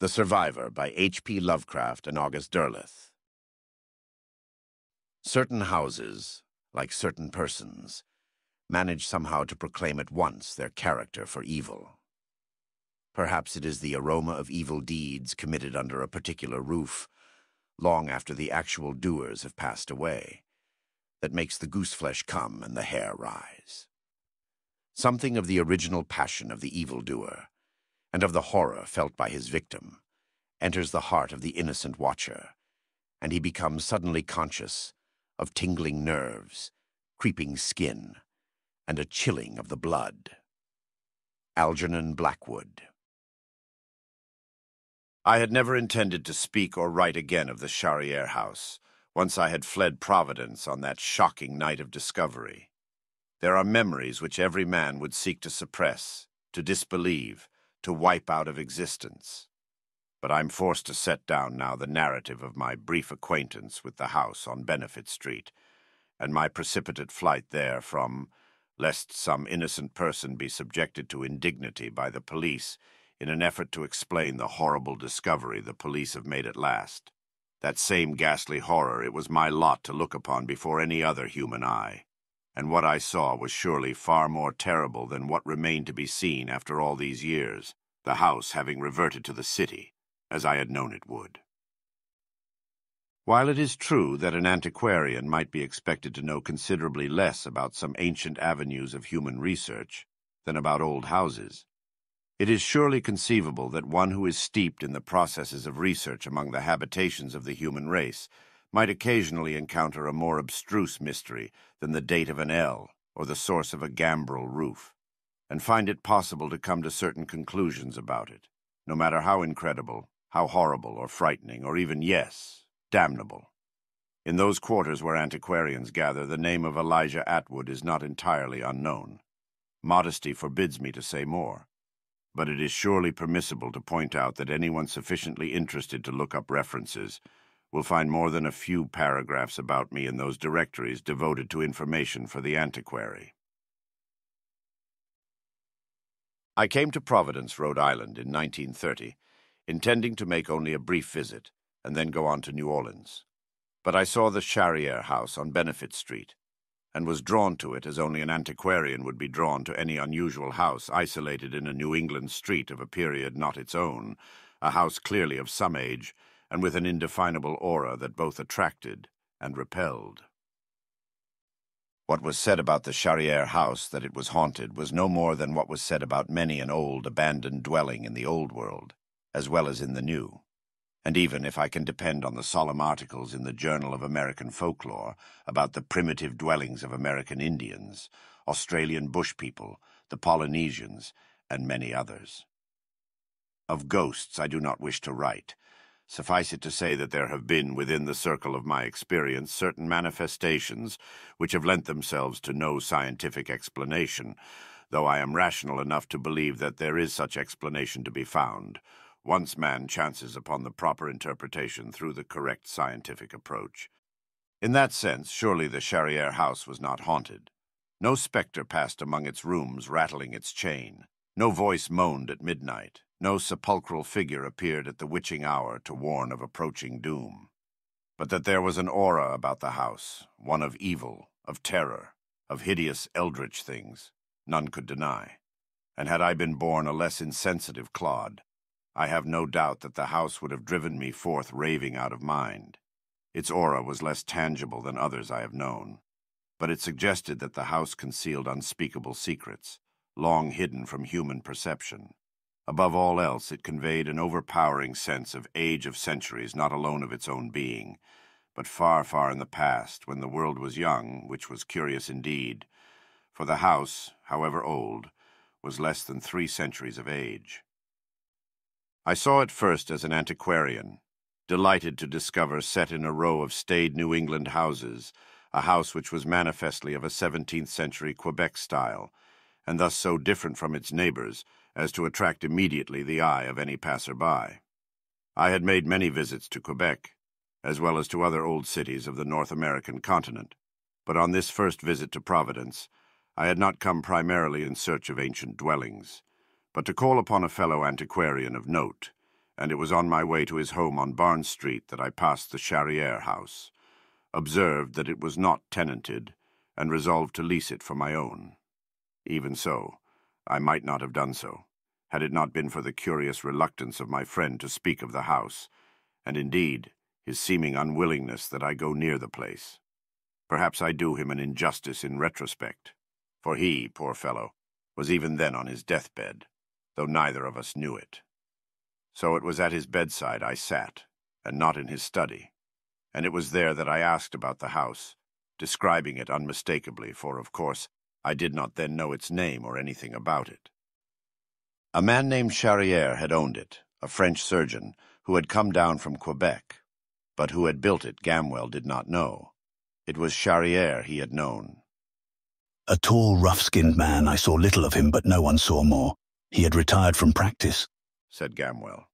The Survivor by H.P. Lovecraft and August Derleth. Certain houses, like certain persons, manage somehow to proclaim at once their character for evil. Perhaps it is the aroma of evil deeds committed under a particular roof, long after the actual doers have passed away, that makes the gooseflesh come and the hair rise. Something of the original passion of the evildoer, and of the horror felt by his victim, enters the heart of the innocent watcher, and he becomes suddenly conscious of tingling nerves, creeping skin, and a chilling of the blood. Algernon Blackwood. I had never intended to speak or write again of the Charrière house, once I had fled Providence on that shocking night of discovery. There are memories which every man would seek to suppress, to disbelieve, to wipe out of existence. But I'm forced to set down now the narrative of my brief acquaintance with the house on Benefit Street, and my precipitate flight therefrom, lest some innocent person be subjected to indignity by the police in an effort to explain the horrible discovery the police have made at last. That same ghastly horror it was my lot to look upon before any other human eye, and what I saw was surely far more terrible than what remained to be seen after all these years, the house having reverted to the city, as I had known it would. While it is true that an antiquarian might be expected to know considerably less about some ancient avenues of human research than about old houses, it is surely conceivable that one who is steeped in the processes of research among the habitations of the human race might occasionally encounter a more abstruse mystery than the date of an ell or the source of a gambrel roof, and find it possible to come to certain conclusions about it, no matter how incredible, how horrible or frightening, or even, yes, damnable. In those quarters where antiquarians gather, the name of Elijah Atwood is not entirely unknown. Modesty forbids me to say more, but it is surely permissible to point out that anyone sufficiently interested to look up references will find more than a few paragraphs about me in those directories devoted to information for the antiquary. I came to Providence, Rhode Island in 1930, intending to make only a brief visit and then go on to New Orleans. But I saw the Charrière house on Benefit Street, and was drawn to it as only an antiquarian would be drawn to any unusual house isolated in a New England street of a period not its own, a house clearly of some age, and with an indefinable aura that both attracted and repelled. What was said about the Charrière house, that it was haunted, was no more than what was said about many an old, abandoned dwelling in the Old World, as well as in the New. And even if I can depend on the solemn articles in the Journal of American Folklore about the primitive dwellings of American Indians, Australian bush people, the Polynesians, and many others. Of ghosts I do not wish to write. Suffice it to say that there have been, within the circle of my experience, certain manifestations which have lent themselves to no scientific explanation, though I am rational enough to believe that there is such explanation to be found, once man chances upon the proper interpretation through the correct scientific approach. In that sense, surely the Charrière house was not haunted. No spectre passed among its rooms rattling its chain. No voice moaned at midnight. No sepulchral figure appeared at the witching hour to warn of approaching doom. But that there was an aura about the house, one of evil, of terror, of hideous eldritch things, none could deny. And had I been born a less insensitive clod, I have no doubt that the house would have driven me forth raving out of mind. Its aura was less tangible than others I have known, but it suggested that the house concealed unspeakable secrets, long hidden from human perception. Above all else, it conveyed an overpowering sense of age of centuries not alone of its own being, but far, far in the past, when the world was young, which was curious indeed, for the house, however old, was less than 3 centuries of age. I saw it first as an antiquarian, delighted to discover set in a row of staid New England houses, a house which was manifestly of a 17th-century Quebec style, and thus so different from its neighbors as to attract immediately the eye of any passer-by. I had made many visits to Quebec, as well as to other old cities of the North American continent, but on this first visit to Providence, I had not come primarily in search of ancient dwellings, but to call upon a fellow antiquarian of note, and it was on my way to his home on Barnes Street that I passed the Charrière house, observed that it was not tenanted, and resolved to lease it for my own. Even so, I might not have done so, had it not been for the curious reluctance of my friend to speak of the house, and indeed his seeming unwillingness that I go near the place. Perhaps I do him an injustice in retrospect, for he, poor fellow, was even then on his deathbed, though neither of us knew it. So it was at his bedside I sat, and not in his study, and it was there that I asked about the house, describing it unmistakably, for, of course, I did not then know its name or anything about it. A man named Charrière had owned it, a French surgeon, who had come down from Quebec, but who had built it Gamwell did not know. It was Charrière he had known. A tall, rough-skinned man. I saw little of him, but no one saw more. He had retired from practice, said Gamwell.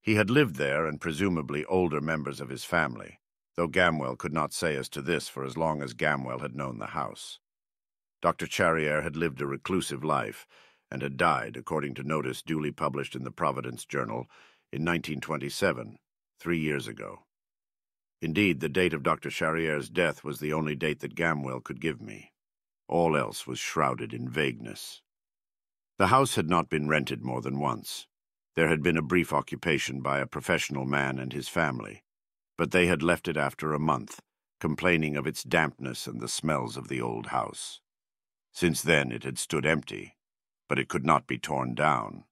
He had lived there, and presumably older members of his family, though Gamwell could not say as to this for as long as Gamwell had known the house. Dr. Charrière had lived a reclusive life, and had died, according to notice duly published in the Providence Journal, in 1927, 3 years ago. Indeed, the date of Dr. Charrière's death was the only date that Gamwell could give me. All else was shrouded in vagueness. The house had not been rented more than once. There had been a brief occupation by a professional man and his family, but they had left it after a month, complaining of its dampness and the smells of the old house. Since then it had stood empty, but it could not be torn down,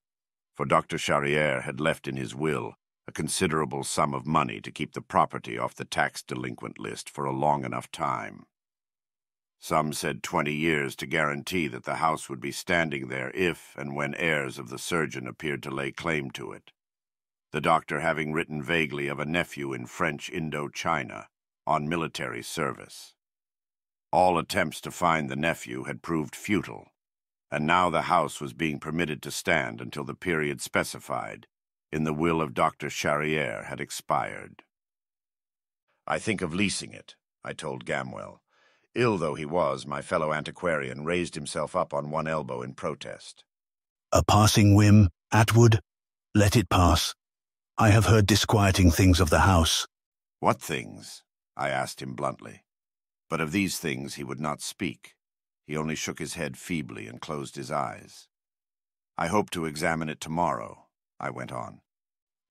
for Dr. Charrière had left in his will a considerable sum of money to keep the property off the tax delinquent list for a long enough time. Some said 20 years to guarantee that the house would be standing there if and when heirs of the surgeon appeared to lay claim to it, the doctor having written vaguely of a nephew in French Indochina on military service. All attempts to find the nephew had proved futile, and now the house was being permitted to stand until the period specified in the will of Dr. Charrière had expired. "I think of leasing it," I told Gamwell. Ill though he was, my fellow antiquarian raised himself up on one elbow in protest. "A passing whim, Atwood? Let it pass. I have heard disquieting things of the house." "What things?" I asked him bluntly. But of these things he would not speak. He only shook his head feebly and closed his eyes. "I hope to examine it tomorrow," I went on.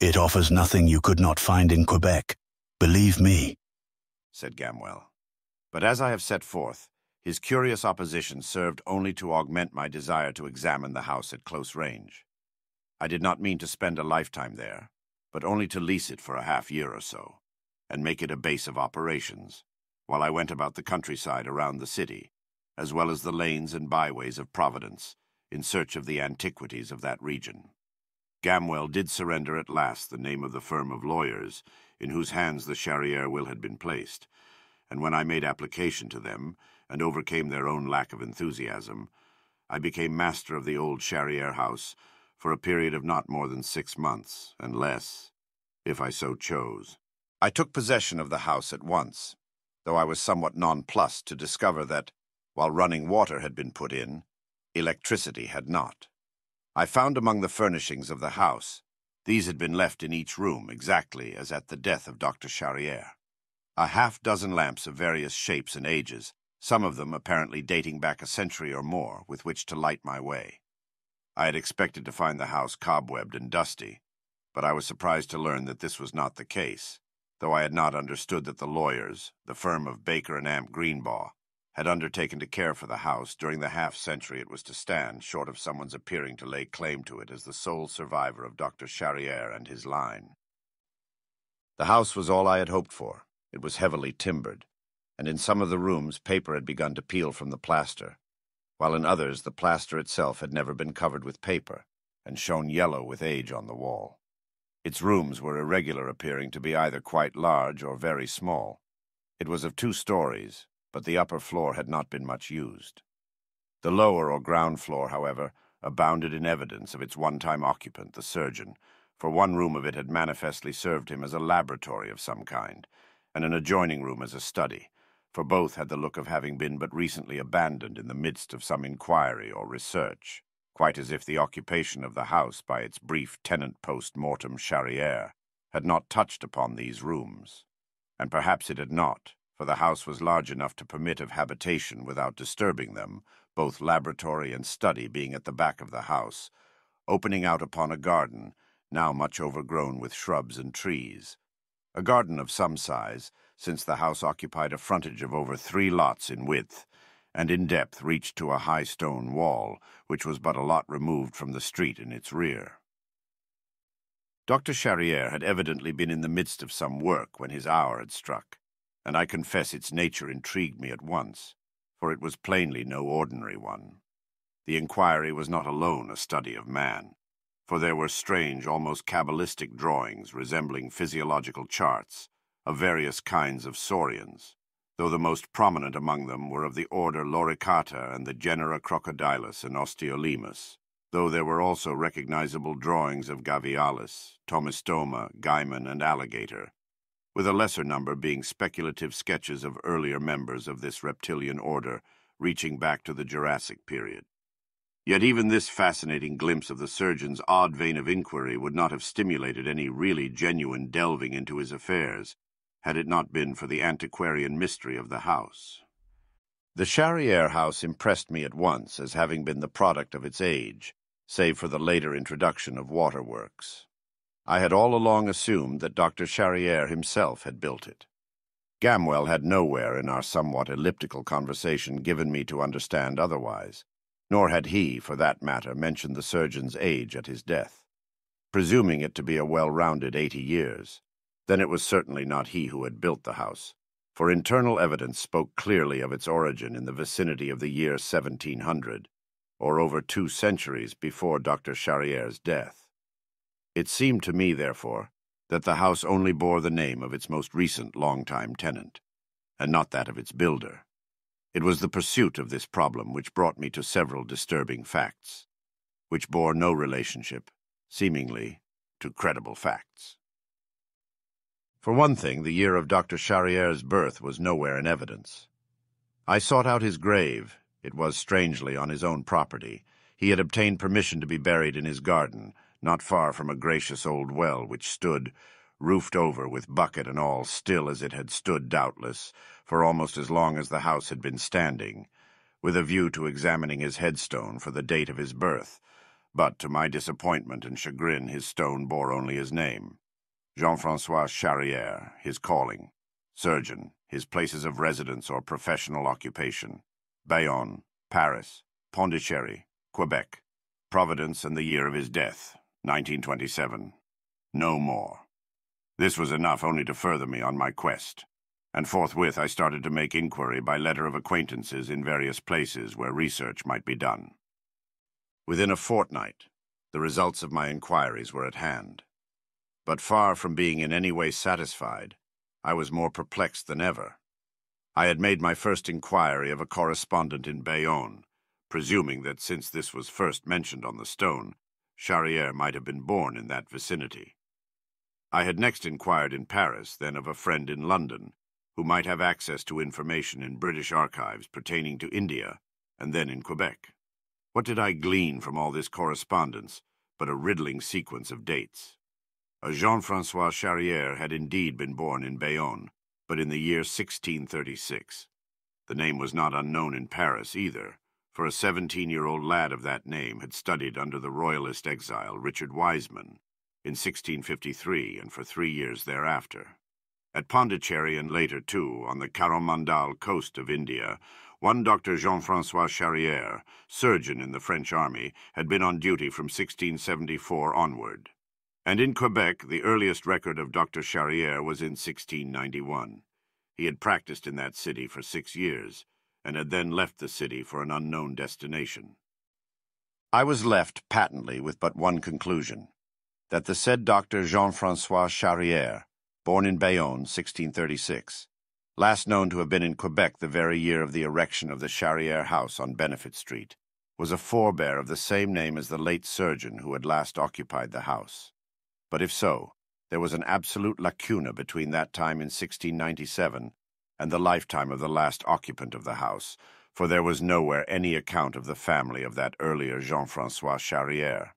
"It offers nothing you could not find in Quebec. Believe me," said Gamwell. But as I have set forth, his curious opposition served only to augment my desire to examine the house at close range. I did not mean to spend a lifetime there, but only to lease it for a half-year or so, and make it a base of operations, while I went about the countryside around the city, as well as the lanes and byways of Providence, in search of the antiquities of that region. Gamwell did surrender at last the name of the firm of lawyers in whose hands the Charrière will had been placed, and when I made application to them, and overcame their own lack of enthusiasm, I became master of the old Charrière house for a period of not more than 6 months, and less, if I so chose. I took possession of the house at once, though I was somewhat nonplussed to discover that, while running water had been put in, electricity had not. I found among the furnishings of the house, these had been left in each room exactly as at the death of Dr. Charrière. A half-dozen lamps of various shapes and ages, some of them apparently dating back a century or more, with which to light my way. I had expected to find the house cobwebbed and dusty, but I was surprised to learn that this was not the case, though I had not understood that the lawyers, the firm of Baker and Amp Greenbaugh, had undertaken to care for the house during the half-century it was to stand, short of someone's appearing to lay claim to it as the sole survivor of Dr. Charrière and his line. The house was all I had hoped for. It was heavily timbered, and in some of the rooms paper had begun to peel from the plaster, while in others the plaster itself had never been covered with paper, and shone yellow with age on the wall. Its rooms were irregular, appearing to be either quite large or very small. It was of 2 stories, but the upper floor had not been much used. The lower or ground floor, however, abounded in evidence of its one-time occupant, the surgeon, for one room of it had manifestly served him as a laboratory of some kind, and an adjoining room as a study, for both had the look of having been but recently abandoned in the midst of some inquiry or research. quite as if the occupation of the house by its brief tenant post-mortem Charrière had not touched upon these rooms. And perhaps it had not, for the house was large enough to permit of habitation without disturbing them, both laboratory and study being at the back of the house, opening out upon a garden, now much overgrown with shrubs and trees. A garden of some size, since the house occupied a frontage of over 3 lots in width, and in depth reached to a high stone wall, which was but a lot removed from the street in its rear. Dr. Charrière had evidently been in the midst of some work when his hour had struck, and I confess its nature intrigued me at once, for it was plainly no ordinary one. The inquiry was not alone a study of man, for there were strange, almost cabalistic drawings resembling physiological charts of various kinds of saurians, though the most prominent among them were of the order Loricata and the genera Crocodilus and Osteolemus, though there were also recognizable drawings of Gavialis, Tomistoma, Gaiman, and Alligator, with a lesser number being speculative sketches of earlier members of this reptilian order reaching back to the Jurassic period. Yet even this fascinating glimpse of the surgeon's odd vein of inquiry would not have stimulated any really genuine delving into his affairs, had it not been for the antiquarian mystery of the house. The Charrière house impressed me at once as having been the product of its age, save for the later introduction of waterworks. I had all along assumed that Dr. Charrière himself had built it. Gamwell had nowhere in our somewhat elliptical conversation given me to understand otherwise, nor had he, for that matter, mentioned the surgeon's age at his death. Presuming it to be a well-rounded 80 years, then it was certainly not he who had built the house, for internal evidence spoke clearly of its origin in the vicinity of the year 1700, or over 2 centuries before Dr. Charrière's death. It seemed to me, therefore, that the house only bore the name of its most recent long-time tenant, and not that of its builder. It was the pursuit of this problem which brought me to several disturbing facts, which bore no relationship, seemingly, to credible facts. For one thing, the year of Dr. Charrière's birth was nowhere in evidence. I sought out his grave. It was, strangely, on his own property. He had obtained permission to be buried in his garden, not far from a gracious old well which stood, roofed over with bucket and all, still as it had stood, doubtless, for almost as long as the house had been standing, with a view to examining his headstone for the date of his birth. But, to my disappointment and chagrin, his stone bore only his name. Jean-François Charrière, his calling, surgeon, his places of residence or professional occupation, Bayonne, Paris, Pondicherry, Quebec, Providence, and the year of his death, 1927. No more. This was enough only to further me on my quest, and forthwith I started to make inquiry by letter of acquaintances in various places where research might be done. Within a fortnight, the results of my inquiries were at hand. But far from being in any way satisfied, I was more perplexed than ever. I had made my first inquiry of a correspondent in Bayonne, presuming that since this was first mentioned on the stone, Charrière might have been born in that vicinity. I had next inquired in Paris, then of a friend in London, who might have access to information in British archives pertaining to India, and then in Quebec. What did I glean from all this correspondence but a riddling sequence of dates? A Jean-François Charrière had indeed been born in Bayonne, but in the year 1636. The name was not unknown in Paris either, for a 17-year-old lad of that name had studied under the royalist exile Richard Wiseman in 1653 and for 3 years thereafter. At Pondicherry and later, too, on the Coromandel coast of India, one Dr. Jean-François Charrière, surgeon in the French army, had been on duty from 1674 onward. And in Quebec, the earliest record of Dr. Charrière was in 1691. He had practiced in that city for 6 years, and had then left the city for an unknown destination. I was left patently with but one conclusion, that the said Dr. Jean-François Charrière, born in Bayonne, 1636, last known to have been in Quebec the very year of the erection of the Charrière house on Benefit Street, was a forebear of the same name as the late surgeon who had last occupied the house. But if so, there was an absolute lacuna between that time in 1697 and the lifetime of the last occupant of the house, for there was nowhere any account of the family of that earlier Jean-François Charrière.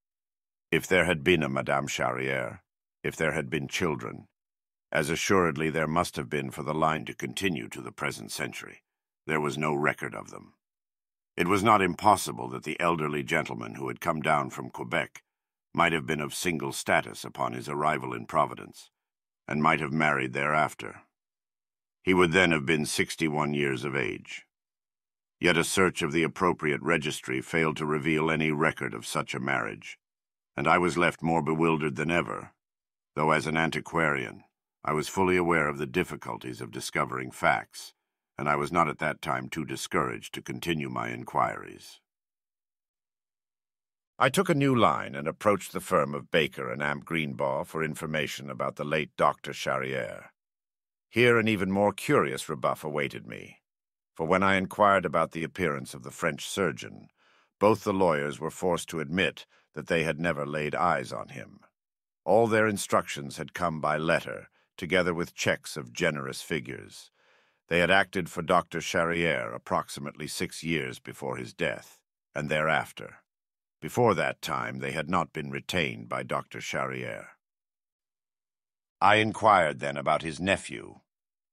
If there had been a Madame Charrière, if there had been children, as assuredly there must have been for the line to continue to the present century, there was no record of them. It was not impossible that the elderly gentleman who had come down from Quebec might have been of single status upon his arrival in Providence, and might have married thereafter. He would then have been 61 years of age. Yet a search of the appropriate registry failed to reveal any record of such a marriage, and I was left more bewildered than ever, though as an antiquarian I was fully aware of the difficulties of discovering facts, and I was not at that time too discouraged to continue my inquiries. I took a new line and approached the firm of Baker and Amp Greenbaugh for information about the late Dr. Charrière. Here an even more curious rebuff awaited me, for when I inquired about the appearance of the French surgeon, both the lawyers were forced to admit that they had never laid eyes on him. All their instructions had come by letter, together with checks of generous figures. They had acted for Dr. Charrière approximately 6 years before his death, and thereafter. Before that time, they had not been retained by Dr. Charrière. I inquired then about his nephew,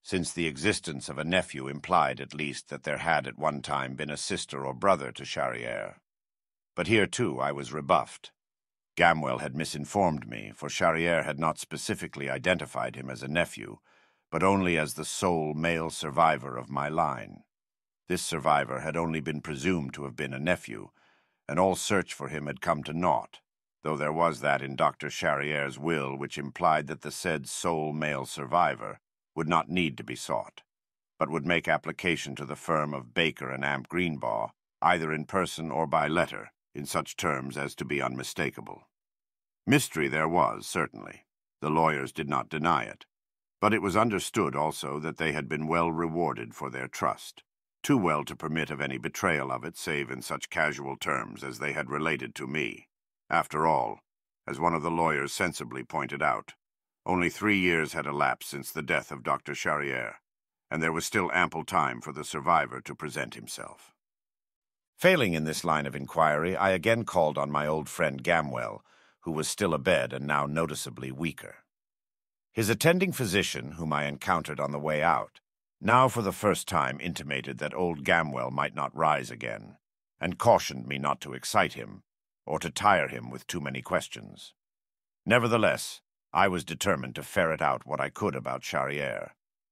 since the existence of a nephew implied at least that there had at one time been a sister or brother to Charrière. But here, too, I was rebuffed. Gamwell had misinformed me, for Charrière had not specifically identified him as a nephew, but only as the sole male survivor of my line. This survivor had only been presumed to have been a nephew, and all search for him had come to naught, though there was that in Dr. Charrière's will which implied that the said sole male survivor would not need to be sought, but would make application to the firm of Baker and Amp Greenbaugh, either in person or by letter, in such terms as to be unmistakable. Mystery there was, certainly. The lawyers did not deny it. But it was understood also that they had been well rewarded for their trust, too well to permit of any betrayal of it save in such casual terms as they had related to me. After all, as one of the lawyers sensibly pointed out, only 3 years had elapsed since the death of Dr. Charrière, and there was still ample time for the survivor to present himself. Failing in this line of inquiry, I again called on my old friend Gamwell, who was still abed and now noticeably weaker. His attending physician, whom I encountered on the way out, now for the first time intimated that old Gamwell might not rise again, and cautioned me not to excite him, or to tire him with too many questions. Nevertheless, I was determined to ferret out what I could about Charrière,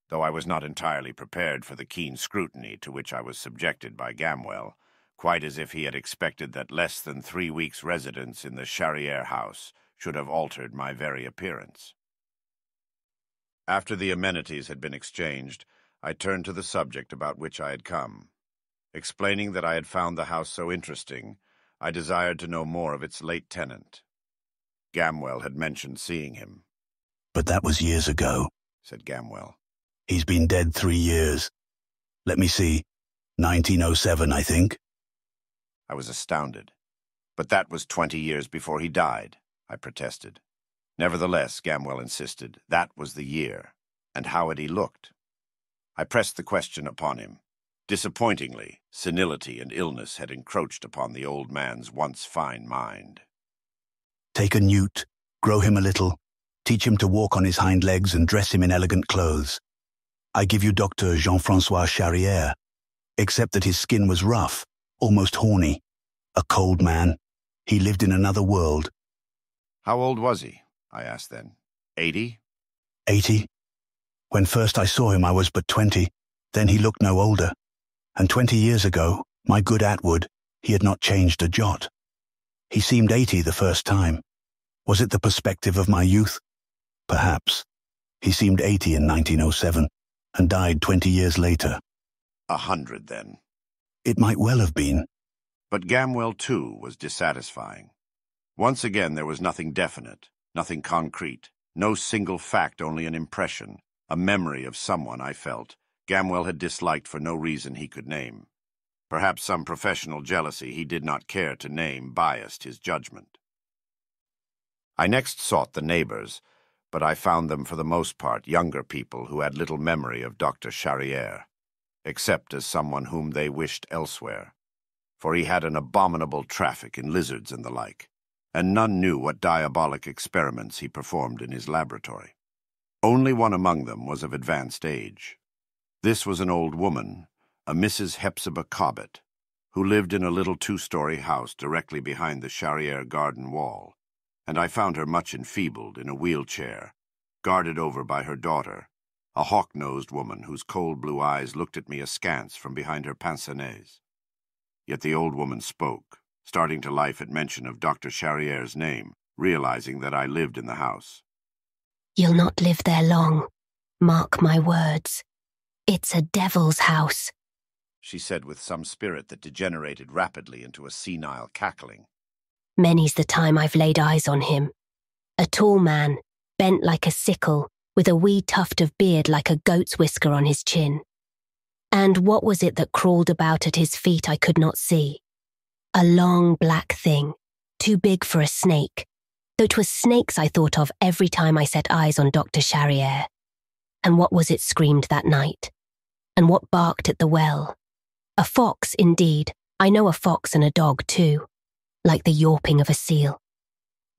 though I was not entirely prepared for the keen scrutiny to which I was subjected by Gamwell, quite as if he had expected that less than 3 weeks' residence in the Charrière house should have altered my very appearance. After the amenities had been exchanged, I turned to the subject about which I had come. Explaining that I had found the house so interesting, I desired to know more of its late tenant. Gamwell had mentioned seeing him. "But that was years ago," said Gamwell. "He's been dead 3 years. Let me see, 1907, I think." I was astounded. "But that was 20 years before he died," I protested. Nevertheless, Gamwell insisted, that was the year, and how had he looked? I pressed the question upon him. Disappointingly, senility and illness had encroached upon the old man's once fine mind. "Take a newt, grow him a little, teach him to walk on his hind legs and dress him in elegant clothes. I give you Dr. Jean-François Charrière, except that his skin was rough, almost horny. A cold man. He lived in another world." "How old was he?" I asked then. 80? 80. When first I saw him I was but 20, then he looked no older. And 20 years ago, my good Atwood, he had not changed a jot. He seemed 80 the first time. Was it the perspective of my youth? Perhaps. He seemed 80 in 1907, and died 20 years later. 100, then. It might well have been. But Gamwell, too, was dissatisfying. Once again there was nothing definite, nothing concrete, no single fact, only an impression, a memory of someone I felt Gamwell had disliked for no reason he could name. Perhaps some professional jealousy he did not care to name biased his judgment. I next sought the neighbors, but I found them for the most part younger people who had little memory of Dr. Charrière. except as someone whom they wished elsewhere, for he had an abominable traffic in lizards and the like, and none knew what diabolic experiments he performed in his laboratory. Only one among them was of advanced age. This was an old woman, a Mrs. Hepzibah Cobbett, who lived in a little two-story house directly behind the Charrière garden wall, and I found her much enfeebled in a wheelchair, guarded over by her daughter, a hawk-nosed woman whose cold blue eyes looked at me askance from behind her pince nez. Yet the old woman spoke, starting to life at mention of Dr. Charrière's name, realizing that I lived in the house. "You'll not live there long. Mark my words. It's a devil's house," she said with some spirit that degenerated rapidly into a senile cackling. "Many's the time I've laid eyes on him. A tall man, bent like a sickle, with a wee tuft of beard like a goat's whisker on his chin. And what was it that crawled about at his feet I could not see? A long black thing, too big for a snake, though 'twas snakes I thought of every time I set eyes on Dr. Charrière. And what was it screamed that night? And what barked at the well? A fox, indeed. I know a fox and a dog, too, like the yawping of a seal.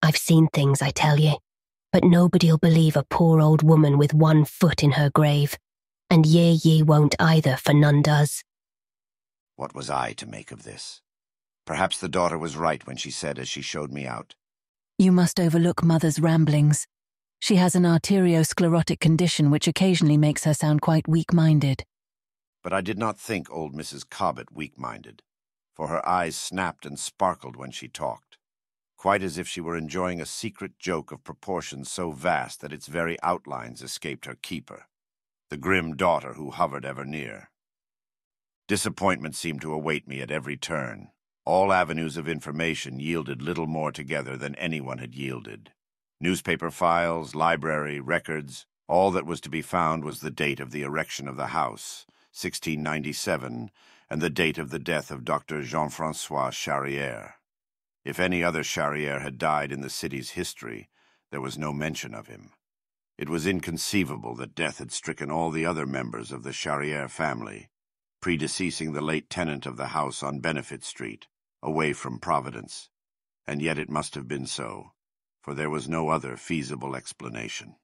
I've seen things, I tell ye, but nobody'll believe a poor old woman with one foot in her grave, and ye won't either, for none does." What was I to make of this? Perhaps the daughter was right when she said as she showed me out, "You must overlook Mother's ramblings. She has an arteriosclerotic condition which occasionally makes her sound quite weak-minded." But I did not think old Mrs. Cobbett weak-minded, for her eyes snapped and sparkled when she talked, quite as if she were enjoying a secret joke of proportions so vast that its very outlines escaped her keeper, the grim daughter who hovered ever near. Disappointment seemed to await me at every turn. All avenues of information yielded little more together than anyone had yielded. Newspaper files, library, records, all that was to be found was the date of the erection of the house, 1697, and the date of the death of Dr. Jean-François Charrière. If any other Charrière had died in the city's history, there was no mention of him. It was inconceivable that death had stricken all the other members of the Charrière family, predeceasing the late tenant of the house on Benefit Street, away from Providence. And yet it must have been so, for there was no other feasible explanation.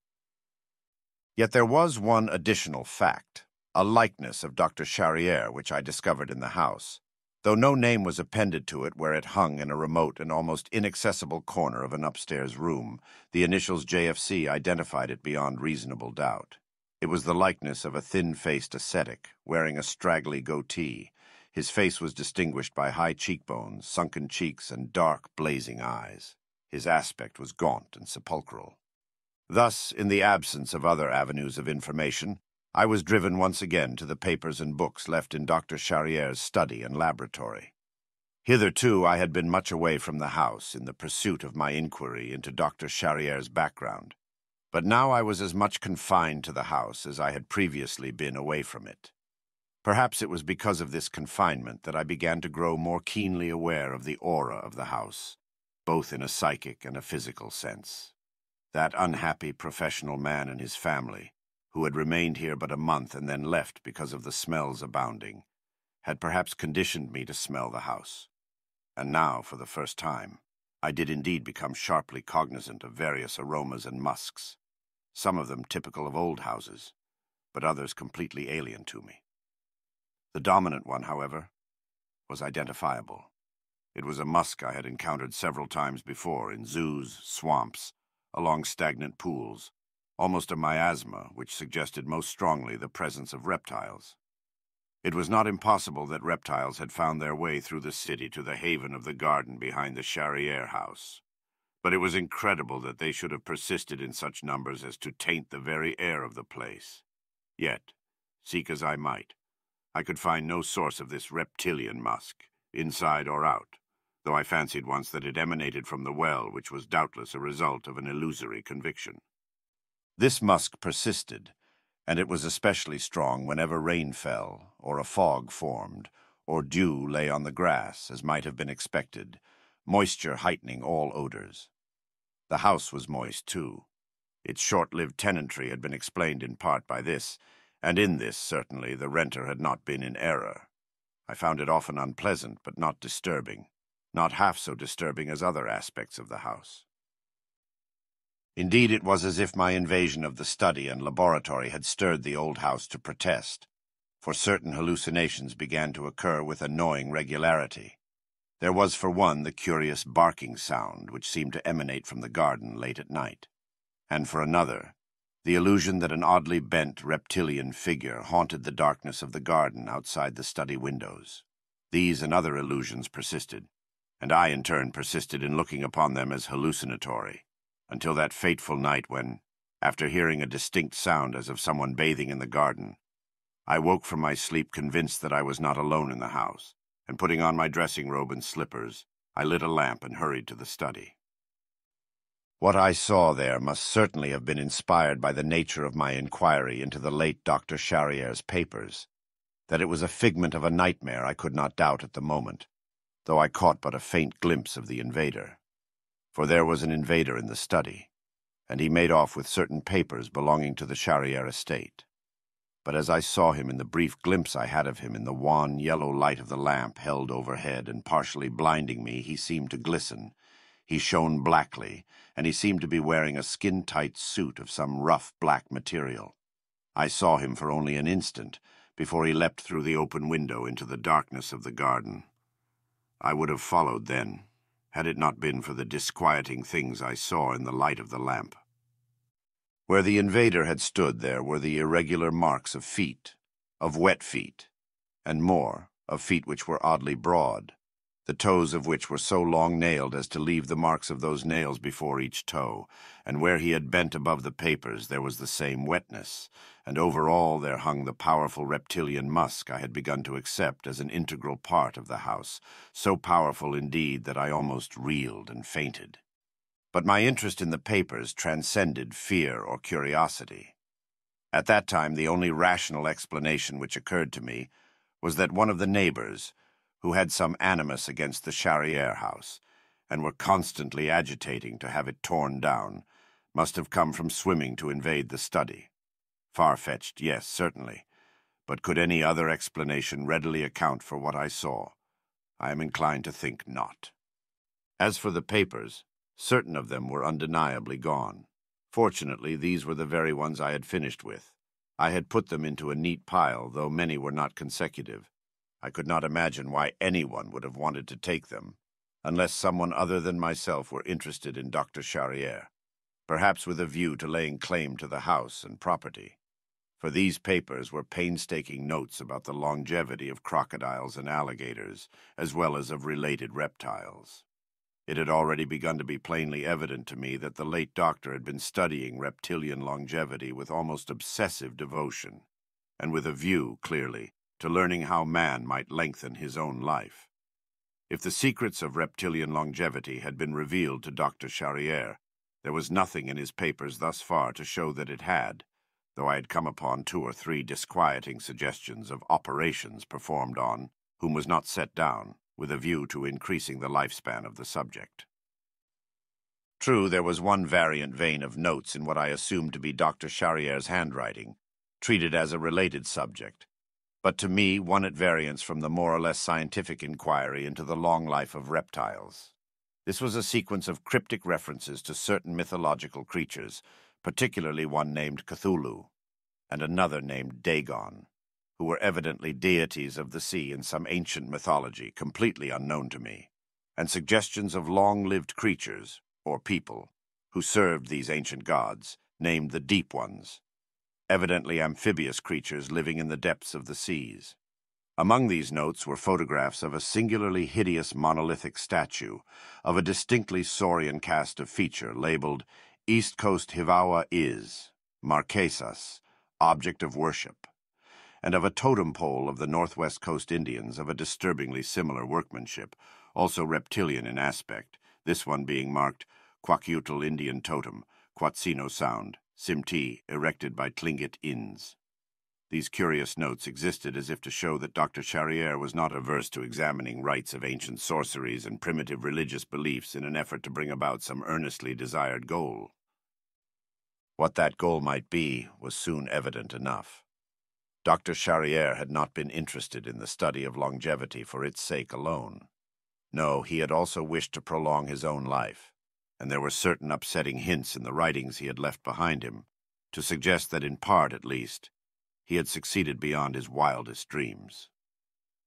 Yet there was one additional fact, a likeness of Dr. Charrière which I discovered in the house, though no name was appended to it where it hung in a remote and almost inaccessible corner of an upstairs room. The initials JFC identified it beyond reasonable doubt. It was the likeness of a thin-faced ascetic, wearing a straggly goatee. His face was distinguished by high cheekbones, sunken cheeks, and dark, blazing eyes. His aspect was gaunt and sepulchral. Thus, in the absence of other avenues of information, I was driven once again to the papers and books left in Dr. Charrière's study and laboratory. Hitherto I had been much away from the house in the pursuit of my inquiry into Dr. Charrière's background, but now I was as much confined to the house as I had previously been away from it. Perhaps it was because of this confinement that I began to grow more keenly aware of the aura of the house, both in a psychic and a physical sense. That unhappy professional man and his family, who had remained here but a month and then left because of the smells abounding, had perhaps conditioned me to smell the house. And now, for the first time, I did indeed become sharply cognizant of various aromas and musks, some of them typical of old houses, but others completely alien to me. The dominant one, however, was identifiable. It was a musk I had encountered several times before in zoos, swamps, along stagnant pools, almost a miasma which suggested most strongly the presence of reptiles. It was not impossible that reptiles had found their way through the city to the haven of the garden behind the Charrière house, but it was incredible that they should have persisted in such numbers as to taint the very air of the place. Yet, seek as I might, I could find no source of this reptilian musk, inside or out, though I fancied once that it emanated from the well, which was doubtless a result of an illusory conviction. This musk persisted, and it was especially strong whenever rain fell, or a fog formed, or dew lay on the grass, as might have been expected, moisture heightening all odors. The house was moist, too. Its short-lived tenantry had been explained in part by this, and in this, certainly, the renter had not been in error. I found it often unpleasant, but not disturbing, not half so disturbing as other aspects of the house. Indeed, it was as if my invasion of the study and laboratory had stirred the old house to protest, for certain hallucinations began to occur with annoying regularity. There was, for one, the curious barking sound which seemed to emanate from the garden late at night, and for another, the illusion that an oddly bent reptilian figure haunted the darkness of the garden outside the study windows. These and other illusions persisted, and I in turn persisted in looking upon them as hallucinatory, until that fateful night when, after hearing a distinct sound as of someone bathing in the garden, I woke from my sleep convinced that I was not alone in the house, and putting on my dressing robe and slippers, I lit a lamp and hurried to the study. What I saw there must certainly have been inspired by the nature of my inquiry into the late Dr. Charrier's papers. That it was a figment of a nightmare I could not doubt at the moment, though I caught but a faint glimpse of the invader. For there was an invader in the study, and he made off with certain papers belonging to the Charrier estate. But as I saw him in the brief glimpse I had of him in the wan yellow light of the lamp held overhead and partially blinding me, he seemed to glisten. He shone blackly, and he seemed to be wearing a skin-tight suit of some rough black material. I saw him for only an instant before he leapt through the open window into the darkness of the garden. I would have followed then, had it not been for the disquieting things I saw in the light of the lamp. Where the invader had stood there were the irregular marks of feet, of wet feet, and more, of feet which were oddly broad, the toes of which were so long nailed as to leave the marks of those nails before each toe, and where he had bent above the papers there was the same wetness, and over all there hung the powerful reptilian musk I had begun to accept as an integral part of the house, so powerful indeed that I almost reeled and fainted. But my interest in the papers transcended fear or curiosity. At that time the only rational explanation which occurred to me was that one of the neighbors, who had some animus against the Charrier house, and were constantly agitating to have it torn down, must have come from swimming to invade the study. Far-fetched, yes, certainly, but could any other explanation readily account for what I saw? I am inclined to think not. As for the papers, certain of them were undeniably gone. Fortunately, these were the very ones I had finished with. I had put them into a neat pile, though many were not consecutive. I could not imagine why anyone would have wanted to take them, unless someone other than myself were interested in Dr. Charrier, perhaps with a view to laying claim to the house and property. For these papers were painstaking notes about the longevity of crocodiles and alligators, as well as of related reptiles. It had already begun to be plainly evident to me that the late doctor had been studying reptilian longevity with almost obsessive devotion, and with a view, clearly, to learning how man might lengthen his own life. If the secrets of reptilian longevity had been revealed to Dr. Charrier, there was nothing in his papers thus far to show that it had, though I had come upon 2 or 3 disquieting suggestions of operations performed on whom was not set down, with a view to increasing the lifespan of the subject. True, there was one variant vein of notes in what I assumed to be Dr. Charrier's handwriting, treated as a related subject, but to me one at variance from the more or less scientific inquiry into the long life of reptiles. This was a sequence of cryptic references to certain mythological creatures, particularly one named Cthulhu, and another named Dagon, who were evidently deities of the sea in some ancient mythology completely unknown to me, and suggestions of long-lived creatures, or people, who served these ancient gods, named the Deep Ones, evidently amphibious creatures living in the depths of the seas. Among these notes were photographs of a singularly hideous monolithic statue of a distinctly saurian cast of feature labeled East Coast Hivawa is, Marquesas, Object of Worship, and of a totem pole of the Northwest Coast Indians of a disturbingly similar workmanship, also reptilian in aspect, this one being marked Kwakiutl Indian Totem, Quatsino Sound, Simti, erected by Tlingit Inns. These curious notes existed as if to show that Dr. Charrier was not averse to examining rites of ancient sorceries and primitive religious beliefs in an effort to bring about some earnestly desired goal. What that goal might be was soon evident enough. Dr. Charrière had not been interested in the study of longevity for its sake alone. No, he had also wished to prolong his own life, and there were certain upsetting hints in the writings he had left behind him to suggest that, in part at least, he had succeeded beyond his wildest dreams.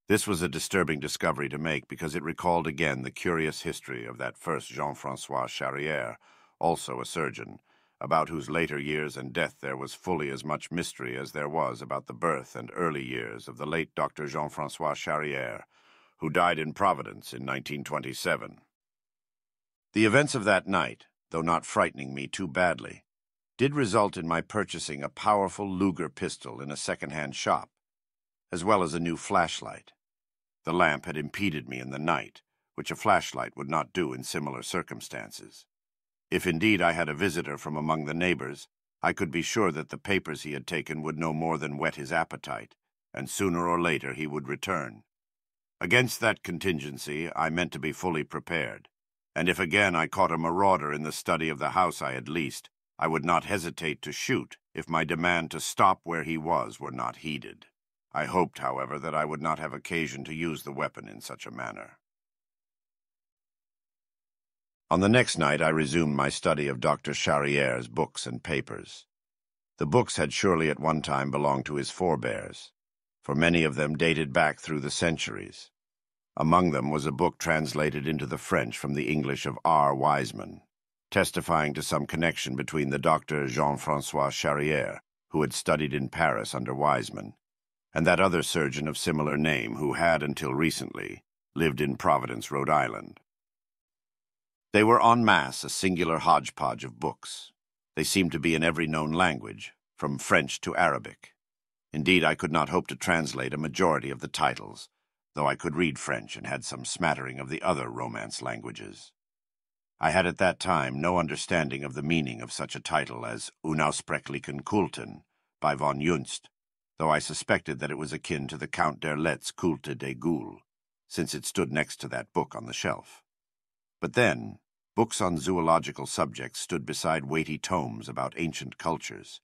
This was a disturbing discovery to make because it recalled again the curious history of that first Jean-François Charrière, also a surgeon, about whose later years and death there was fully as much mystery as there was about the birth and early years of the late Dr. Jean-François Charrière, who died in Providence in 1927. The events of that night, though not frightening me too badly, did result in my purchasing a powerful Luger pistol in a second-hand shop, as well as a new flashlight. The lamp had impeded me in the night, which a flashlight would not do in similar circumstances. If indeed I had a visitor from among the neighbors, I could be sure that the papers he had taken would no more than whet his appetite, and sooner or later he would return. Against that contingency, I meant to be fully prepared, and if again I caught a marauder in the study of the house I had leased, I would not hesitate to shoot if my demand to stop where he was were not heeded. I hoped, however, that I would not have occasion to use the weapon in such a manner. On the next night I resumed my study of Dr. Charrière's books and papers. The books had surely at one time belonged to his forebears, for many of them dated back through the centuries. Among them was a book translated into the French from the English of R. Wiseman, testifying to some connection between the Dr. Jean-François Charrière, who had studied in Paris under Wiseman, and that other surgeon of similar name who had, until recently, lived in Providence, Rhode Island. They were en masse a singular hodgepodge of books. They seemed to be in every known language, from French to Arabic. Indeed, I could not hope to translate a majority of the titles, though I could read French and had some smattering of the other Romance languages. I had at that time no understanding of the meaning of such a title as Unaussprechlichen Kulten by von Junst, though I suspected that it was akin to the Count Derleth's Culte des Goules, since it stood next to that book on the shelf. But then, books on zoological subjects stood beside weighty tomes about ancient cultures.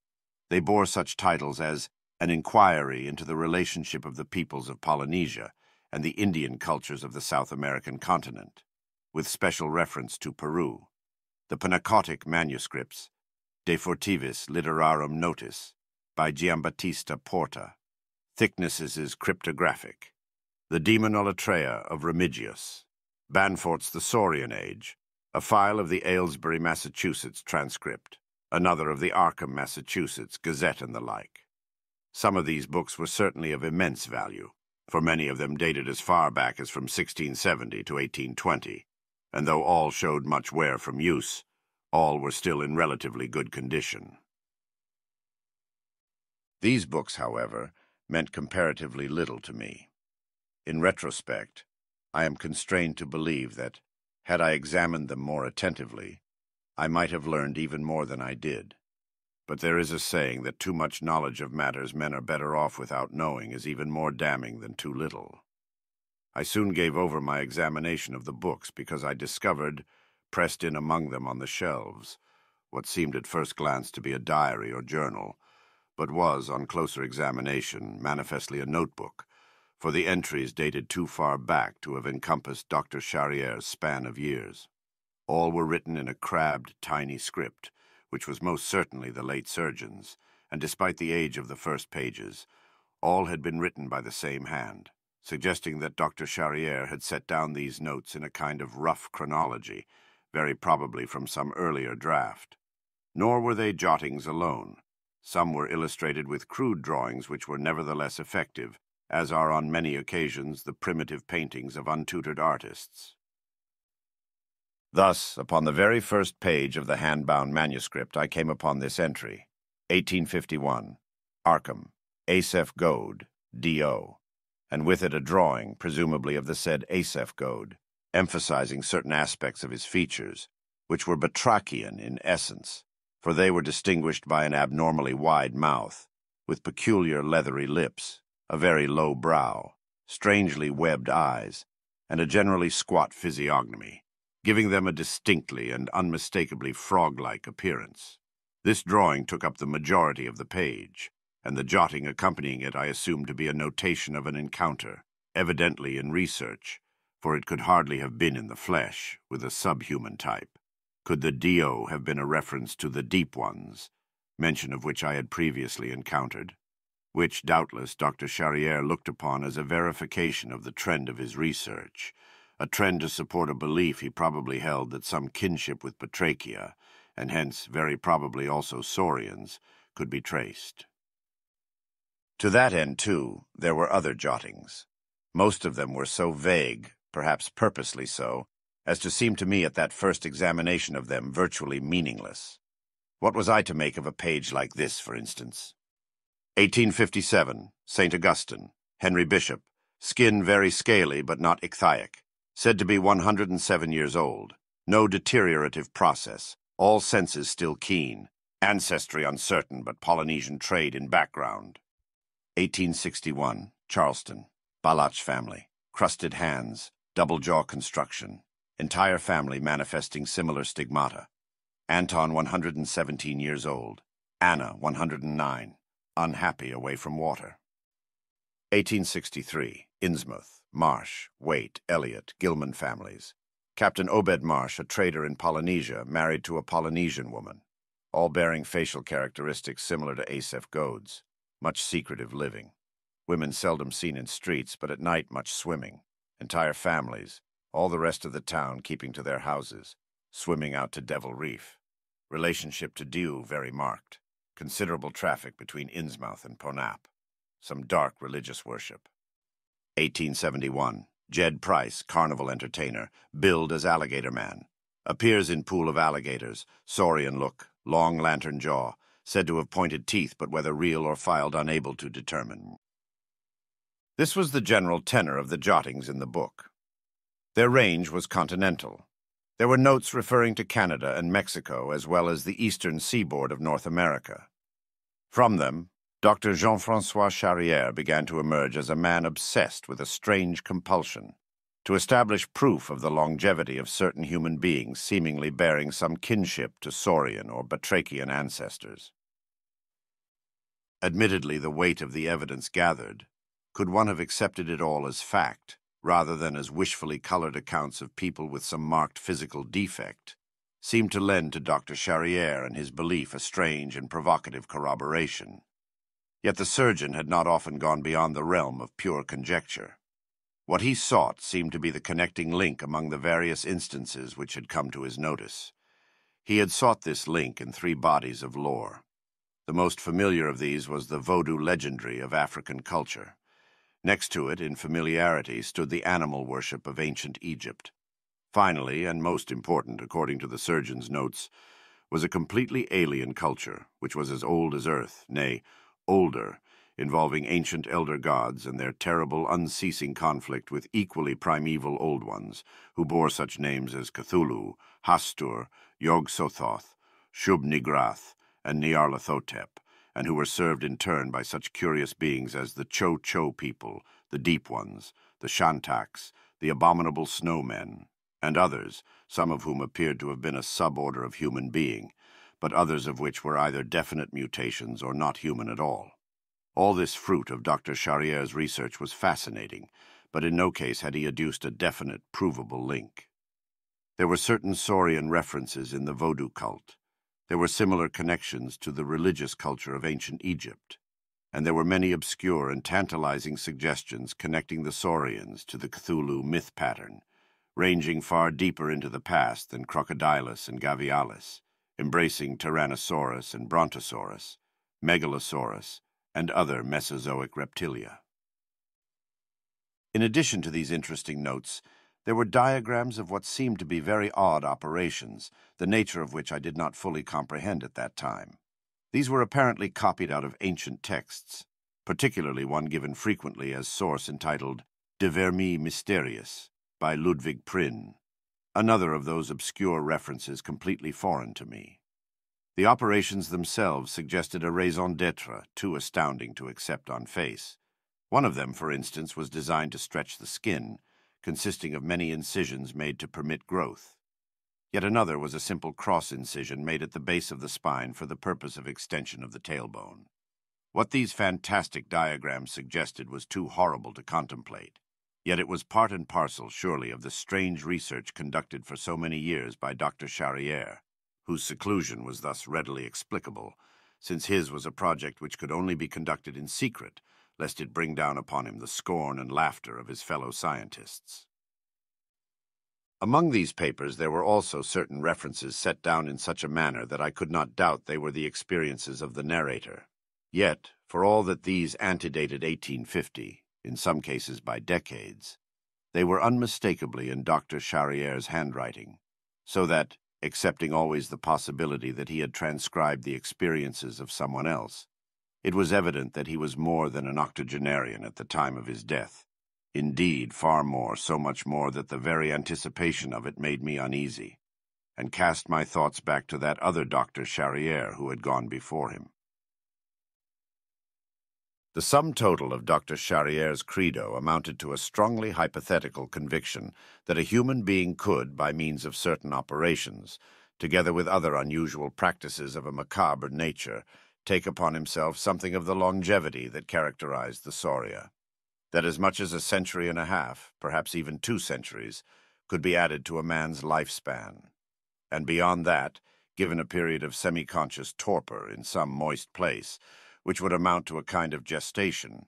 They bore such titles as An Inquiry into the Relationship of the Peoples of Polynesia and the Indian Cultures of the South American Continent, with special reference to Peru, the Panacotic Manuscripts, De Fortivis Literarum Notis, by Giambattista Porta, Thicknesses Cryptographic, The Demonolatreia of Remigius, Banfort's The Saurian Age, a file of the Aylesbury, Massachusetts transcript, another of the Arkham, Massachusetts Gazette and the like. Some of these books were certainly of immense value, for many of them dated as far back as from 1670 to 1820, and though all showed much wear from use, all were still in relatively good condition. These books, however, meant comparatively little to me. In retrospect, I am constrained to believe that, had I examined them more attentively, I might have learned even more than I did. But there is a saying that too much knowledge of matters men are better off without knowing is even more damning than too little. I soon gave over my examination of the books because I discovered, pressed in among them on the shelves, what seemed at first glance to be a diary or journal, but was, on closer examination, manifestly a notebook, for the entries dated too far back to have encompassed Dr. Charrière's span of years. All were written in a crabbed, tiny script, which was most certainly the late surgeon's, and despite the age of the first pages, all had been written by the same hand, suggesting that Dr. Charrière had set down these notes in a kind of rough chronology, very probably from some earlier draft. Nor were they jottings alone. Some were illustrated with crude drawings which were nevertheless effective, as are on many occasions the primitive paintings of untutored artists. Thus, upon the very first page of the hand-bound manuscript, I came upon this entry, 1851, Arkham, Asaph Goad, D.O., and with it a drawing, presumably of the said Asaph Goad, emphasizing certain aspects of his features, which were batrachian in essence, for they were distinguished by an abnormally wide mouth, with peculiar leathery lips, a very low brow, strangely webbed eyes, and a generally squat physiognomy, giving them a distinctly and unmistakably frog-like appearance. This drawing took up the majority of the page, and the jotting accompanying it I assumed to be a notation of an encounter, evidently in research, for it could hardly have been in the flesh, with a subhuman type. Could the Dio have been a reference to the Deep Ones, mention of which I had previously encountered, which doubtless Dr. Charrière looked upon as a verification of the trend of his research, a trend to support a belief he probably held that some kinship with Batrachia, and hence very probably also Saurians, could be traced. To that end, too, there were other jottings. Most of them were so vague, perhaps purposely so, as to seem to me at that first examination of them virtually meaningless. What was I to make of a page like this, for instance? 1857, St. Augustine, Henry Bishop, skin very scaly but not ichthyic, said to be 107 years old, no deteriorative process, all senses still keen, ancestry uncertain but Polynesian trade in background. 1861, Charleston, Balach family, crusted hands, double jaw construction, entire family manifesting similar stigmata. Anton 117 years old, Anna 109, unhappy away from water. 1863, Innsmouth, Marsh, Waite, Elliot, Gilman families. Captain Obed Marsh, a trader in Polynesia, married to a Polynesian woman, all bearing facial characteristics similar to Asaph Goad's. Much secretive living. Women seldom seen in streets, but at night much swimming. Entire families, all the rest of the town keeping to their houses, swimming out to Devil Reef. Relationship to Diu very marked. Considerable traffic between Innsmouth and Ponap. Some dark religious worship. 1871. Jed Price, carnival entertainer, billed as Alligator Man. Appears in pool of alligators, saurian look, long lantern jaw, said to have pointed teeth, but whether real or filed unable to determine. This was the general tenor of the jottings in the book. Their range was continental. There were notes referring to Canada and Mexico as well as the eastern seaboard of North America. From them, Dr. Jean-François Charrière began to emerge as a man obsessed with a strange compulsion to establish proof of the longevity of certain human beings seemingly bearing some kinship to Saurian or Batrachian ancestors. Admittedly, the weight of the evidence gathered, could one have accepted it all as fact, rather than as wishfully colored accounts of people with some marked physical defect, seemed to lend to Dr. Charrière and his belief a strange and provocative corroboration. Yet the surgeon had not often gone beyond the realm of pure conjecture. What he sought seemed to be the connecting link among the various instances which had come to his notice. He had sought this link in 3 bodies of lore. The most familiar of these was the Vodou legendary of African culture. Next to it, in familiarity, stood the animal worship of ancient Egypt. Finally, and most important according to the surgeon's notes, was a completely alien culture, which was as old as Earth, nay, older, involving ancient elder gods and their terrible, unceasing conflict with equally primeval old ones, who bore such names as Cthulhu, Hastur, Yog-Sothoth, Shub-Nigrath, and Nyarlathotep, and who were served in turn by such curious beings as the Cho-Cho people, the Deep Ones, the Shantaks, the abominable snowmen, and others, some of whom appeared to have been a suborder of human being, but others of which were either definite mutations or not human at all. All this fruit of Dr. Charrière's research was fascinating, but in no case had he adduced a definite, provable link. There were certain Saurian references in the Vodou cult. There were similar connections to the religious culture of ancient Egypt, and there were many obscure and tantalizing suggestions connecting the Saurians to the Cthulhu myth pattern, ranging far deeper into the past than Crocodilus and Gavialis, embracing Tyrannosaurus and Brontosaurus, Megalosaurus, and other Mesozoic reptilia. In addition to these interesting notes, there were diagrams of what seemed to be very odd operations, the nature of which I did not fully comprehend at that time. These were apparently copied out of ancient texts, particularly one given frequently as source entitled De Vermi Mysterious by Ludwig Prinn, another of those obscure references completely foreign to me. The operations themselves suggested a raison d'etre too astounding to accept on face. One of them, for instance, was designed to stretch the skin, consisting of many incisions made to permit growth. Yet another was a simple cross incision made at the base of the spine for the purpose of extension of the tailbone. What these fantastic diagrams suggested was too horrible to contemplate. Yet it was part and parcel, surely, of the strange research conducted for so many years by Dr. Charrière, whose seclusion was thus readily explicable, since his was a project which could only be conducted in secret, lest it bring down upon him the scorn and laughter of his fellow scientists. Among these papers there were also certain references set down in such a manner that I could not doubt they were the experiences of the narrator. Yet, for all that these antedated 1850, in some cases by decades, they were unmistakably in Dr. Charrière's handwriting, so that, accepting always the possibility that he had transcribed the experiences of someone else, it was evident that he was more than an octogenarian at the time of his death. Indeed, far more, so much more that the very anticipation of it made me uneasy, and cast my thoughts back to that other Dr. Charrière who had gone before him. The sum total of Dr. Charrière's credo amounted to a strongly hypothetical conviction that a human being could, by means of certain operations, together with other unusual practices of a macabre nature, take upon himself something of the longevity that characterized the Sauria. That as much as a century and a half, perhaps even 2 centuries, could be added to a man's lifespan. And beyond that, given a period of semi-conscious torpor in some moist place, which would amount to a kind of gestation,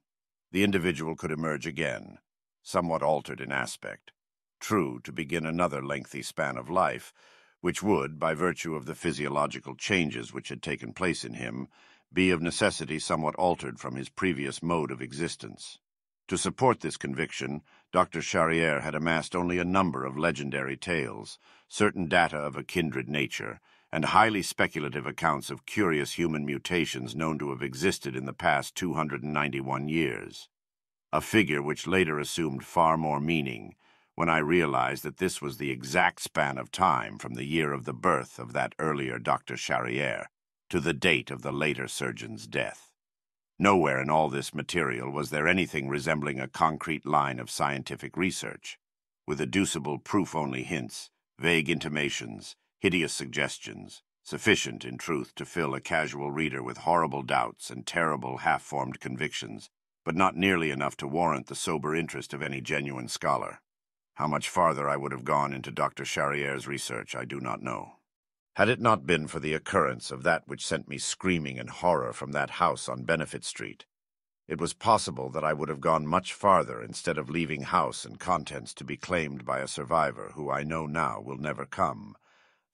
the individual could emerge again, somewhat altered in aspect, true, to begin another lengthy span of life, which would, by virtue of the physiological changes which had taken place in him, be of necessity somewhat altered from his previous mode of existence. To support this conviction, Dr. Charrière had amassed only a number of legendary tales, certain data of a kindred nature, and highly speculative accounts of curious human mutations known to have existed in the past 291 years. A figure which later assumed far more meaning when I realized that this was the exact span of time from the year of the birth of that earlier Dr. Charrière to the date of the later surgeon's death. Nowhere in all this material was there anything resembling a concrete line of scientific research, with educible proof-only hints, vague intimations, hideous suggestions, sufficient, in truth, to fill a casual reader with horrible doubts and terrible half-formed convictions, but not nearly enough to warrant the sober interest of any genuine scholar. How much farther I would have gone into Dr. Charrière's research, I do not know. Had it not been for the occurrence of that which sent me screaming in horror from that house on Benefit Street, it was possible that I would have gone much farther instead of leaving house and contents to be claimed by a survivor who I know now will never come,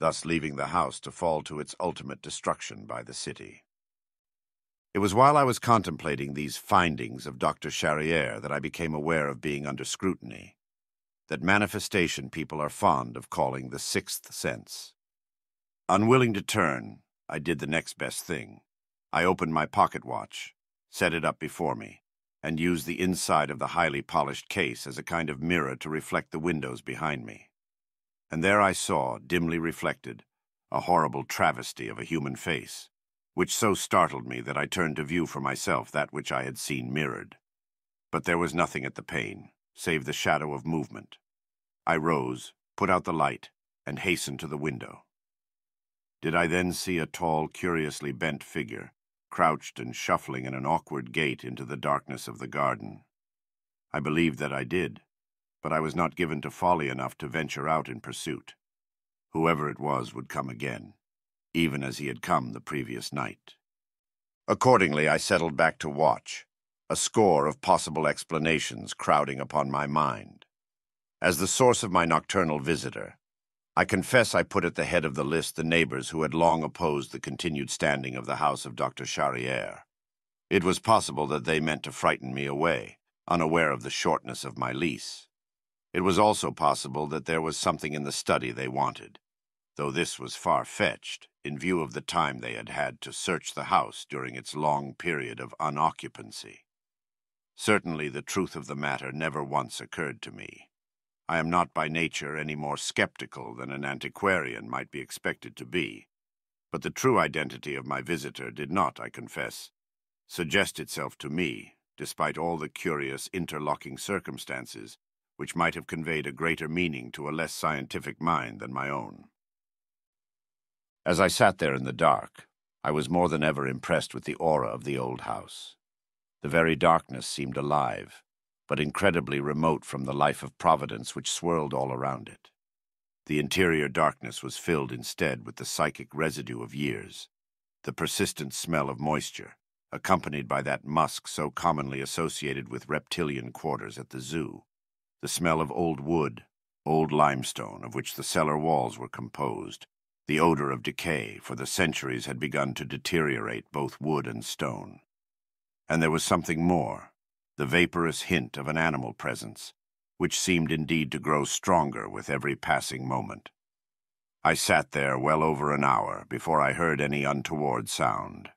thus leaving the house to fall to its ultimate destruction by the city. It was while I was contemplating these findings of Dr. Charrière that I became aware of being under scrutiny, that manifestation people are fond of calling the sixth sense. Unwilling to turn, I did the next best thing. I opened my pocket watch, set it up before me, and used the inside of the highly polished case as a kind of mirror to reflect the windows behind me. And there I saw, dimly reflected, a horrible travesty of a human face, which so startled me that I turned to view for myself that which I had seen mirrored. But there was nothing at the pane, save the shadow of movement. I rose, put out the light, and hastened to the window. Did I then see a tall, curiously bent figure, crouched and shuffling in an awkward gait into the darkness of the garden? I believed that I did, but I was not given to folly enough to venture out in pursuit. Whoever it was would come again, even as he had come the previous night. Accordingly, I settled back to watch, a score of possible explanations crowding upon my mind. As the source of my nocturnal visitor, I confess I put at the head of the list the neighbors who had long opposed the continued standing of the house of Dr. Charrière. It was possible that they meant to frighten me away, unaware of the shortness of my lease. It was also possible that there was something in the study they wanted, though this was far-fetched, in view of the time they had had to search the house during its long period of unoccupancy. Certainly the truth of the matter never once occurred to me. I am not by nature any more skeptical than an antiquarian might be expected to be, but the true identity of my visitor did not, I confess, suggest itself to me, despite all the curious interlocking circumstances which might have conveyed a greater meaning to a less scientific mind than my own. As I sat there in the dark, I was more than ever impressed with the aura of the old house. The very darkness seemed alive, but incredibly remote from the life of Providence which swirled all around it. The interior darkness was filled instead with the psychic residue of years, the persistent smell of moisture, accompanied by that musk so commonly associated with reptilian quarters at the zoo, the smell of old wood, old limestone, of which the cellar walls were composed, the odor of decay, for the centuries had begun to deteriorate both wood and stone. And there was something more, the vaporous hint of an animal presence, which seemed indeed to grow stronger with every passing moment. I sat there well over an hour before I heard any untoward sound.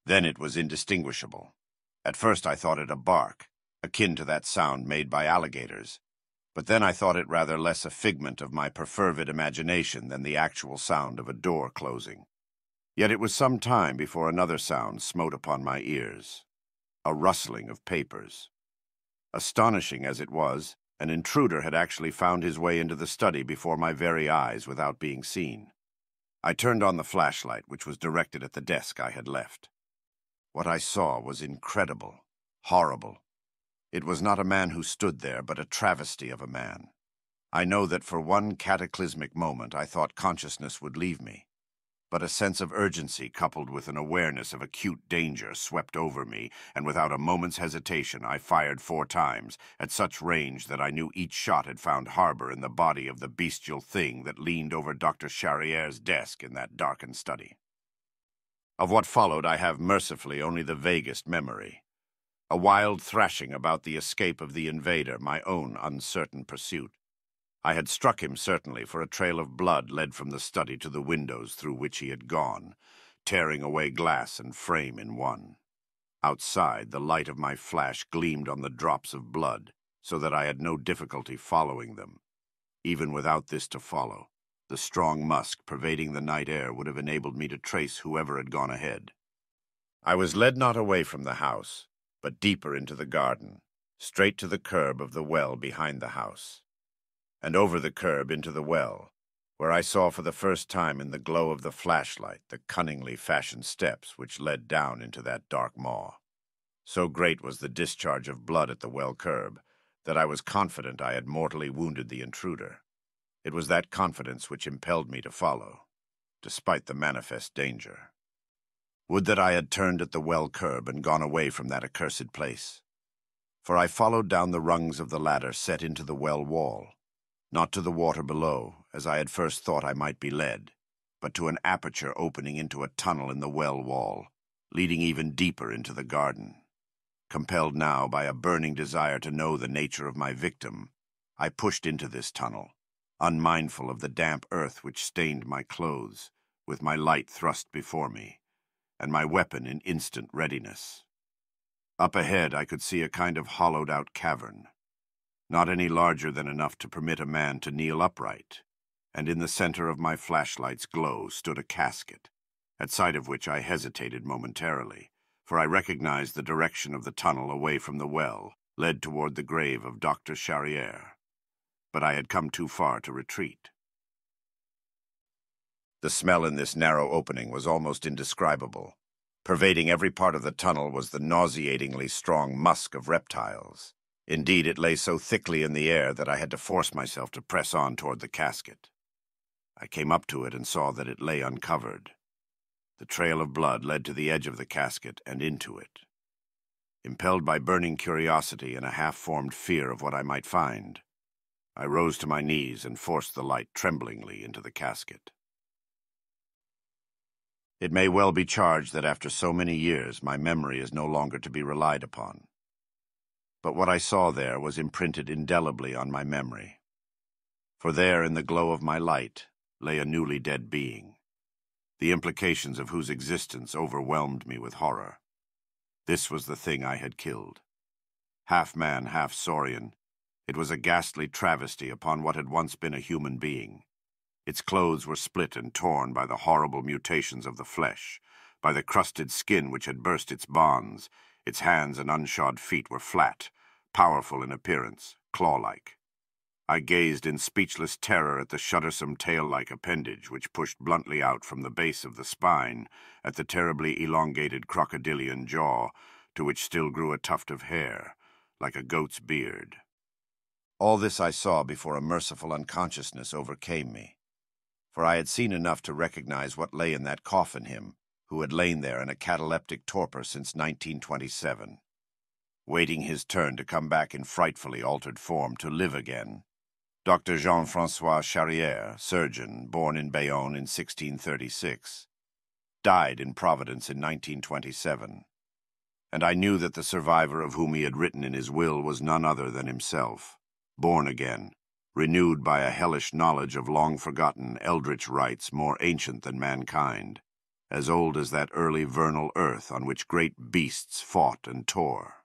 Then it was indistinguishable. At first I thought it a bark, akin to that sound made by alligators, but then I thought it rather less a figment of my perfervid imagination than the actual sound of a door closing. Yet it was some time before another sound smote upon my ears, a rustling of papers. Astonishing as it was, an intruder had actually found his way into the study before my very eyes without being seen. I turned on the flashlight, which was directed at the desk I had left. What I saw was incredible, horrible. It was not a man who stood there, but a travesty of a man. I know that for one cataclysmic moment I thought consciousness would leave me, but a sense of urgency coupled with an awareness of acute danger swept over me, and without a moment's hesitation I fired 4 times, at such range that I knew each shot had found harbor in the body of the bestial thing that leaned over Dr. Charriere's desk in that darkened study. Of what followed I have mercifully only the vaguest memory. A wild thrashing about the escape of the invader, my own uncertain pursuit. I had struck him, certainly, for a trail of blood led from the study to the windows through which he had gone, tearing away glass and frame in one. Outside, the light of my flash gleamed on the drops of blood, so that I had no difficulty following them. Even without this to follow, the strong musk pervading the night air would have enabled me to trace whoever had gone ahead. I was led not away from the house, but deeper into the garden, straight to the curb of the well behind the house, and over the curb into the well, where I saw for the first time in the glow of the flashlight the cunningly fashioned steps which led down into that dark maw. So great was the discharge of blood at the well curb that I was confident I had mortally wounded the intruder. It was that confidence which impelled me to follow, despite the manifest danger. Would that I had turned at the well curb and gone away from that accursed place. For I followed down the rungs of the ladder set into the well wall, not to the water below, as I had first thought I might be led, but to an aperture opening into a tunnel in the well wall, leading even deeper into the garden. Compelled now by a burning desire to know the nature of my victim, I pushed into this tunnel, unmindful of the damp earth which stained my clothes, with my light thrust before me, and my weapon in instant readiness. Up ahead I could see a kind of hollowed-out cavern, not any larger than enough to permit a man to kneel upright, and in the center of my flashlight's glow stood a casket, at sight of which I hesitated momentarily, for I recognized the direction of the tunnel away from the well led toward the grave of Dr. Charriere. But I had come too far to retreat. The smell in this narrow opening was almost indescribable. Pervading every part of the tunnel was the nauseatingly strong musk of reptiles. Indeed, it lay so thickly in the air that I had to force myself to press on toward the casket. I came up to it and saw that it lay uncovered. The trail of blood led to the edge of the casket and into it. Impelled by burning curiosity and a half-formed fear of what I might find, I rose to my knees and forced the light tremblingly into the casket. It may well be charged that after so many years my memory is no longer to be relied upon. But what I saw there was imprinted indelibly on my memory. For there, in the glow of my light, lay a newly dead being, the implications of whose existence overwhelmed me with horror. This was the thing I had killed. Half man, half saurian, it was a ghastly travesty upon what had once been a human being. Its clothes were split and torn by the horrible mutations of the flesh, by the crusted skin which had burst its bonds. Its hands and unshod feet were flat, powerful in appearance, claw-like. I gazed in speechless terror at the shuddersome tail-like appendage which pushed bluntly out from the base of the spine, at the terribly elongated crocodilian jaw, to which still grew a tuft of hair, like a goat's beard. All this I saw before a merciful unconsciousness overcame me, for I had seen enough to recognize what lay in that coffin him, who had lain there in a cataleptic torpor since 1927, waiting his turn to come back in frightfully altered form to live again. Dr. Jean-François Charrière, surgeon, born in Bayonne in 1636, died in Providence in 1927, and I knew that the survivor of whom he had written in his will was none other than himself, born again, renewed by a hellish knowledge of long-forgotten eldritch rites more ancient than mankind, as old as that early vernal earth on which great beasts fought and tore.